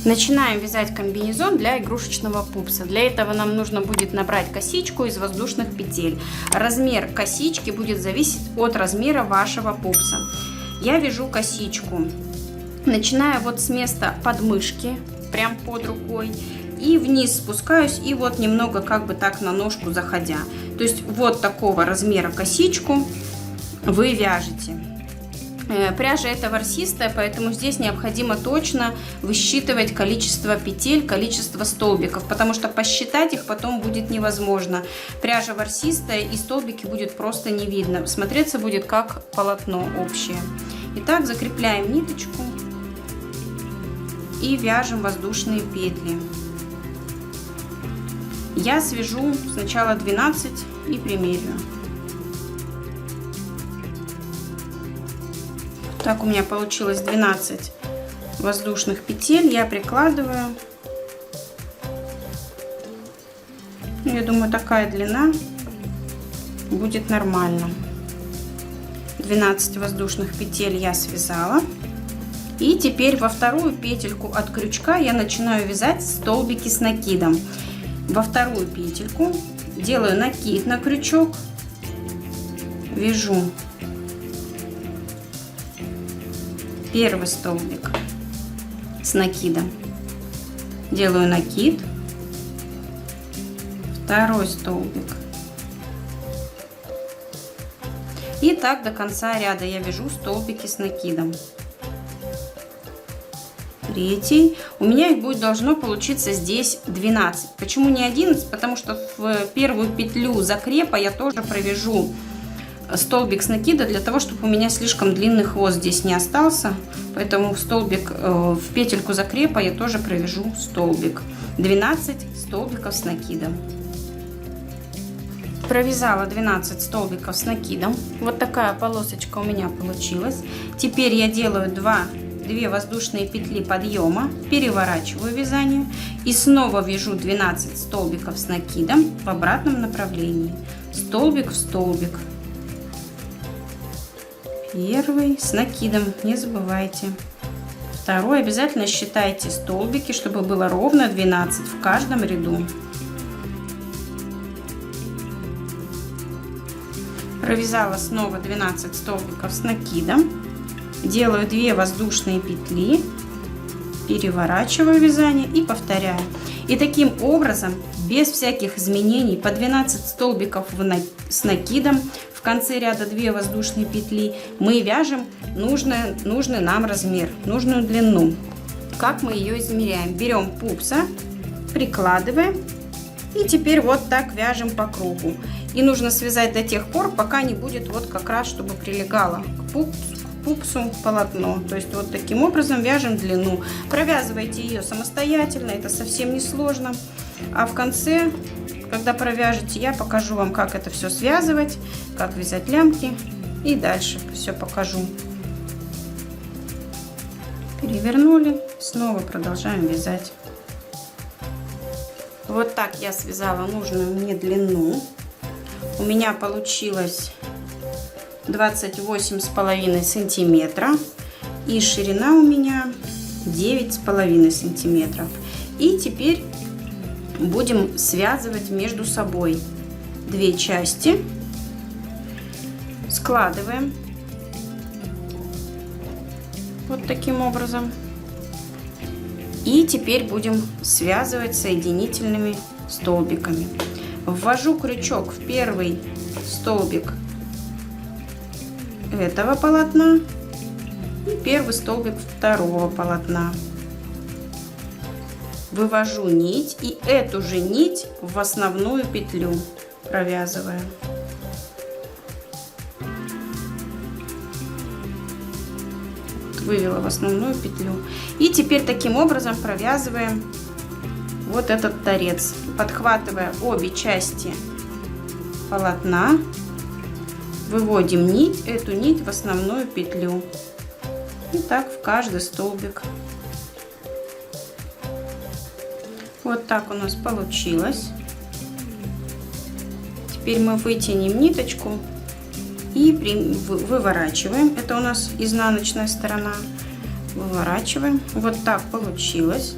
Начинаем вязать комбинезон для игрушечного пупса. Для этого нам нужно будет набрать косичку из воздушных петель. Размер косички будет зависеть от размера вашего пупса. Я вяжу косичку, начиная вот с места подмышки, прям под рукой, и вниз спускаюсь, и вот немного как бы так на ножку заходя. То есть вот такого размера косичку вы вяжете. Пряжа эта ворсистая, поэтому здесь необходимо точно высчитывать количество петель, количество столбиков, потому что посчитать их потом будет невозможно. Пряжа ворсистая, и столбики будет просто не видно. Смотреться будет как полотно общее. Итак, закрепляем ниточку и вяжем воздушные петли. Я свяжу сначала 12 и примерю. Так, у меня получилось 12 воздушных петель. Я прикладываю. Я думаю, такая длина будет нормально. 12 воздушных петель я связала. И теперь во вторую петельку от крючка я начинаю вязать столбики с накидом. Во вторую петельку делаю накид на крючок, вяжу первый столбик с накидом, делаю накид, второй столбик, и так до конца ряда я вяжу столбики с накидом. Третий. У меня их будет должно получиться здесь 12. Почему не 11? Потому что в первую петлю закрепа я тоже провяжу столбик с накида, для того, чтобы у меня слишком длинный хвост здесь не остался. Поэтому в столбик, в петельку закрепа я тоже провяжу столбик. 12 столбиков с накидом. Провязала 12 столбиков с накидом. Вот такая полосочка у меня получилась. Теперь я делаю 2 воздушные петли подъема, переворачиваю вязание и снова вяжу 12 столбиков с накидом в обратном направлении. Столбик в столбик. Первый с накидом, не забывайте. Второй, обязательно считайте столбики, чтобы было ровно 12 в каждом ряду. Провязала снова 12 столбиков с накидом. Делаю 2 воздушные петли, переворачиваю вязание и повторяю. И таким образом, без всяких изменений, по 12 столбиков с накидом, в конце ряда 2 воздушные петли, мы вяжем нужный нам размер, нужную длину. Как мы ее измеряем? Берем пупса, прикладываем и теперь вот так вяжем по кругу. И нужно связать до тех пор, пока не будет вот как раз, чтобы прилегало к пупсу полотно. То есть вот таким образом вяжем длину. Провязывайте ее самостоятельно, это совсем не сложно. А в конце, когда провяжете, я покажу вам, как это все связывать, как вязать лямки, и дальше все покажу. Перевернули, снова продолжаем вязать. Вот так я связала нужную мне длину. У меня получилось 28,5 сантиметра, и ширина у меня 9,5 сантиметров. И теперь будем связывать между собой 2 части, складываем вот таким образом, и теперь будем связывать соединительными столбиками. Ввожу крючок в первый столбик этого полотна и первый столбик второго полотна. Вывожу нить и эту же нить в основную петлю провязываю. Вывела в основную петлю. И теперь таким образом провязываем вот этот торец, подхватывая обе части полотна, выводим нить, эту нить в основную петлю. И так в каждый столбик. Вот так у нас получилось. Теперь мы вытянем ниточку и выворачиваем. Это у нас изнаночная сторона. Выворачиваем. Вот так получилось.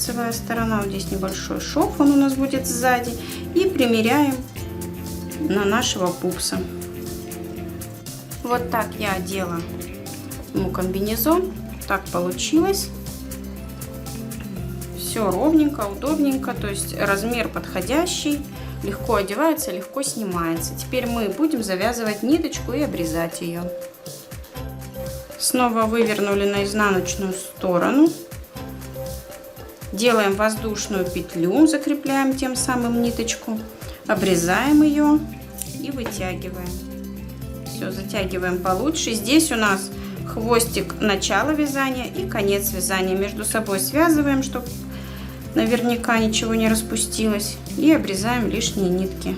лицевая сторона. Вот здесь небольшой шов, он у нас будет сзади. И примеряем на нашего пупса. Вот так я одела ему комбинезон. Так получилось. Все ровненько, удобненько, то есть размер подходящий. Легко одевается, легко снимается. Теперь мы будем завязывать ниточку и обрезать ее. Снова вывернули на изнаночную сторону. Делаем воздушную петлю, закрепляем тем самым ниточку. Обрезаем ее и вытягиваем. Все, затягиваем получше. Здесь у нас хвостик начала вязания и конец вязания. Между собой связываем, чтобы наверняка ничего не распустилось. И обрезаем лишние нитки.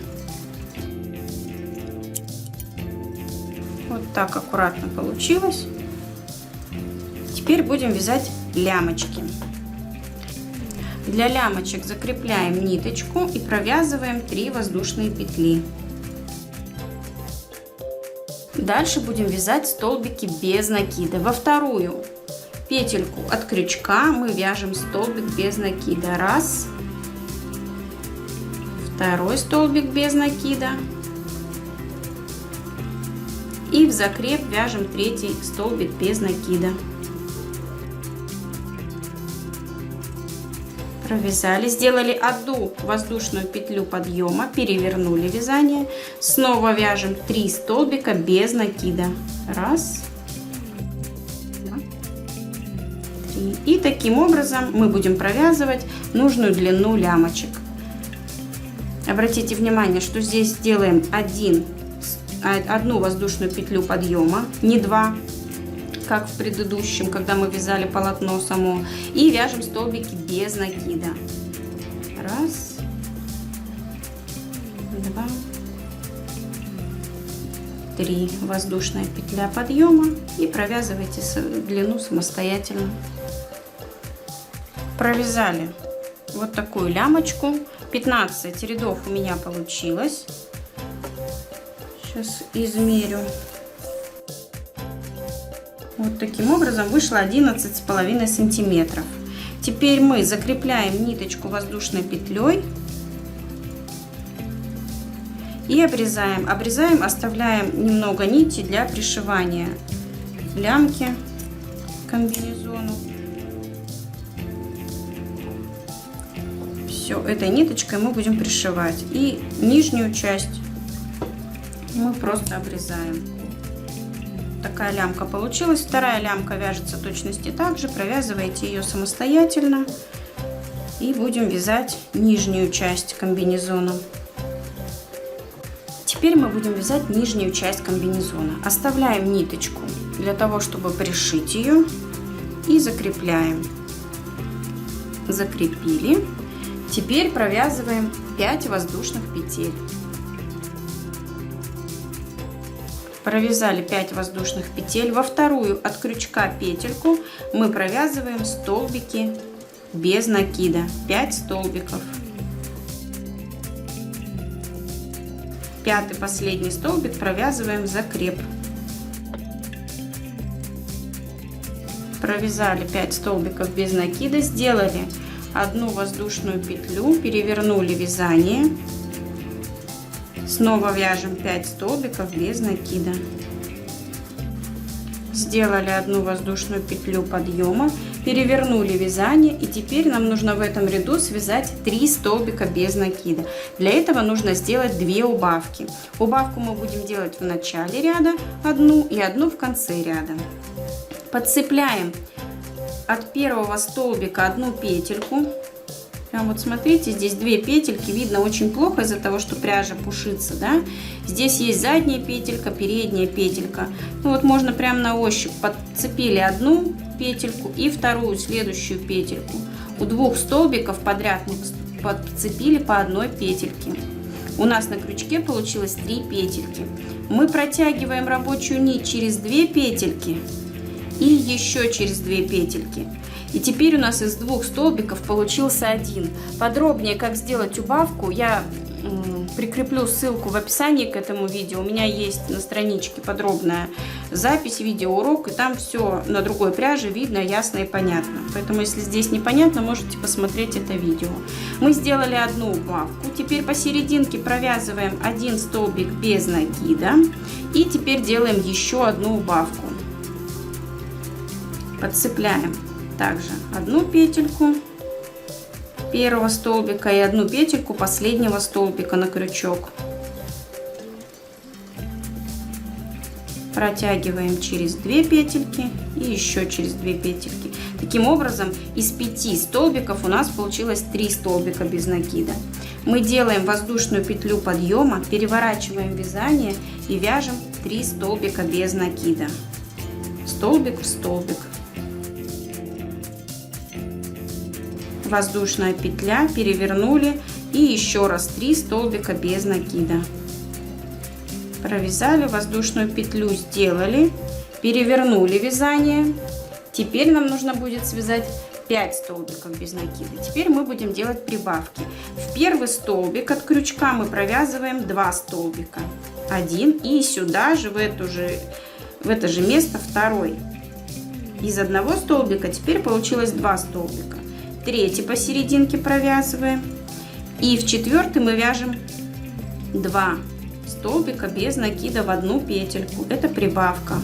Вот так аккуратно получилось. Теперь будем вязать лямочки. Для лямочек закрепляем ниточку и провязываем 3 воздушные петли. Дальше будем вязать столбики без накида. Во вторую петельку от крючка мы вяжем столбик без накида. Раз. Второй столбик без накида. И в закреп вяжем 3-й столбик без накида. Провязали, сделали одну воздушную петлю подъема, перевернули вязание, снова вяжем 3 столбика без накида. Раз, 2, 3. И таким образом мы будем провязывать нужную длину лямочек. Обратите внимание, что здесь делаем одну воздушную петлю подъема, не 2, как в предыдущем, когда мы вязали полотно само, и вяжем столбики без накида. Раз, 2, 3. Воздушная петля подъема и провязывайте длину самостоятельно. Провязали вот такую лямочку. 15 рядов у меня получилось. Сейчас измерю. Вот таким образом вышло 11,5 сантиметров. Теперь мы закрепляем ниточку воздушной петлей и обрезаем. Обрезаем, оставляем немного нити для пришивания лямки к комбинезону. Все, этой ниточкой мы будем пришивать. И нижнюю часть мы просто обрезаем. Такая лямка получилась. Вторая лямка вяжется в точности так же. Провязываете ее самостоятельно. И будем вязать нижнюю часть комбинезона. Теперь мы будем вязать нижнюю часть комбинезона. Оставляем ниточку для того, чтобы пришить ее. И закрепляем. Закрепили. Теперь провязываем 5 воздушных петель. Провязали 5 воздушных петель. Во вторую от крючка петельку мы провязываем столбики без накида. 5 столбиков. 5-й последний столбик провязываем в закреп. Провязали 5 столбиков без накида. Сделали одну воздушную петлю. Перевернули вязание. Снова вяжем 5 столбиков без накида. Сделали одну воздушную петлю подъема, перевернули вязание, и теперь нам нужно в этом ряду связать 3 столбика без накида. Для этого нужно сделать 2 убавки. Убавку мы будем делать в начале ряда одну и одну в конце ряда. Подцепляем от первого столбика одну петельку. Прям вот смотрите, здесь 2 петельки, видно очень плохо из-за того, что пряжа пушится, да. Здесь есть задняя петелька, передняя петелька. Ну вот можно прям на ощупь подцепили одну петельку и вторую, следующую петельку. У 2 столбиков подряд мы подцепили по одной петельке. У нас на крючке получилось 3 петельки. Мы протягиваем рабочую нить через 2 петельки и еще через 2 петельки. И теперь у нас из 2 столбиков получился 1. Подробнее, как сделать убавку, я прикреплю ссылку в описании к этому видео. У меня есть на страничке подробная запись, видеоурок, и там все на другой пряже видно, ясно и понятно. Поэтому, если здесь непонятно, можете посмотреть это видео. Мы сделали одну убавку. Теперь посерединке провязываем один столбик без накида. И теперь делаем еще одну убавку. Подцепляем также одну петельку первого столбика и одну петельку последнего столбика на крючок. Протягиваем через 2 петельки и еще через 2 петельки. Таким образом, из 5 столбиков у нас получилось 3 столбика без накида. Мы делаем воздушную петлю подъема, переворачиваем вязание и вяжем 3 столбика без накида. Столбик в столбик. Воздушная петля, перевернули и еще раз 3 столбика без накида. Провязали, воздушную петлю сделали, перевернули вязание. Теперь нам нужно будет связать 5 столбиков без накида. Теперь мы будем делать прибавки. В первый столбик от крючка мы провязываем 2 столбика. Один и сюда же в это же место второй. Из одного столбика теперь получилось 2 столбика. Третий посерединке провязываем. И в четвертый мы вяжем 2 столбика без накида в одну петельку. Это прибавка.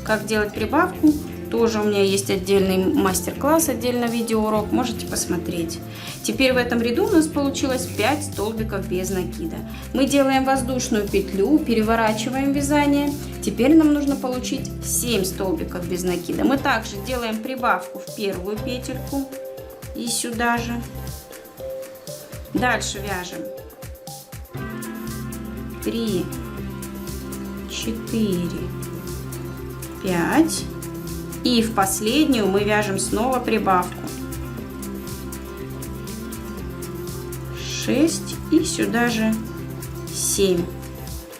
Как делать прибавку? Тоже у меня есть отдельный мастер-класс, отдельно видеоурок, можете посмотреть. Теперь в этом ряду у нас получилось 5 столбиков без накида. Мы делаем воздушную петлю, переворачиваем вязание. Теперь нам нужно получить 7 столбиков без накида. Мы также делаем прибавку в первую петельку и сюда же. Дальше вяжем 3, 4, 5. И в последнюю мы вяжем снова прибавку. 6 и сюда же 7.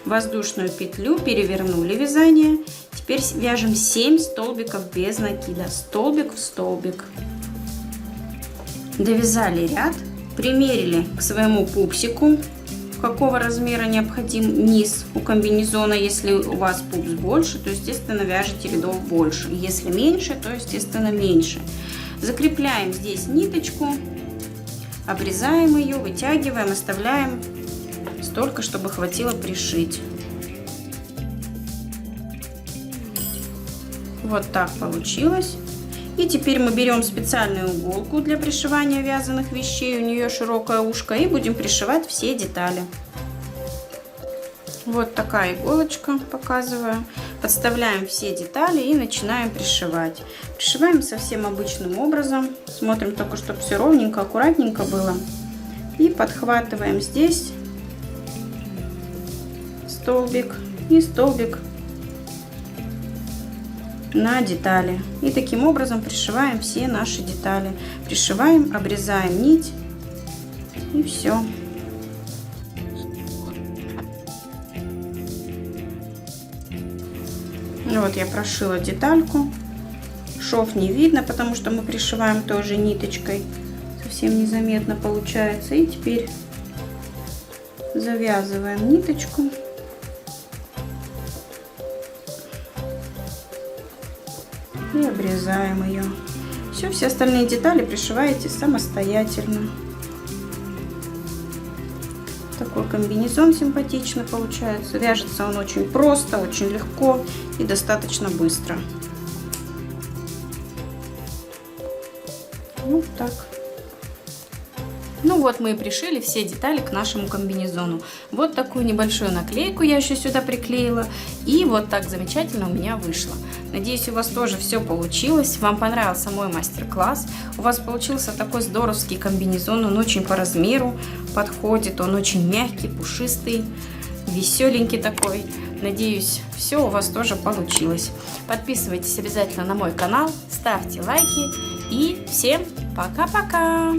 Воздушную петлю, перевернули вязание. Теперь вяжем 7 столбиков без накида. Столбик в столбик. Довязали ряд, примерили к своему пупсику, какого размера необходим низ у комбинезона. Если у вас пупс больше, то, естественно, вяжите рядов больше. Если меньше, то, естественно, меньше. Закрепляем здесь ниточку, обрезаем ее, вытягиваем, оставляем столько, чтобы хватило пришить. Вот так получилось. И теперь мы берем специальную иголку для пришивания вязаных вещей, у нее широкое ушко, и будем пришивать все детали. Вот такая иголочка, показываю. Подставляем все детали и начинаем пришивать. Пришиваем совсем обычным образом. Смотрим только, чтобы все ровненько, аккуратненько было. И подхватываем здесь столбик и столбик на детали. И таким образом пришиваем все наши детали. Пришиваем, обрезаем нить и все. Вот я прошила детальку. Шов не видно, потому что мы пришиваем тоже ниточкой. Совсем незаметно получается. И теперь завязываем ниточку. И обрезаем ее. Все остальные детали пришиваете самостоятельно. Такой комбинезон симпатичный получается. Вяжется он очень просто, очень легко и достаточно быстро. Вот так. Ну вот мы и пришили все детали к нашему комбинезону. Вот такую небольшую наклейку я еще сюда приклеила. И вот так замечательно у меня вышло. Надеюсь, у вас тоже все получилось. Вам понравился мой мастер-класс. У вас получился такой здоровский комбинезон. Он очень по размеру подходит. Он очень мягкий, пушистый, веселенький такой. Надеюсь, все у вас тоже получилось. Подписывайтесь обязательно на мой канал. Ставьте лайки. И всем пока-пока!